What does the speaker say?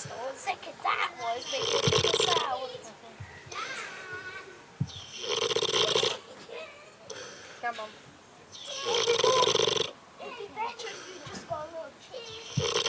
So sick of that was making a sound. Come on. It'd be better if you just got a little cheese.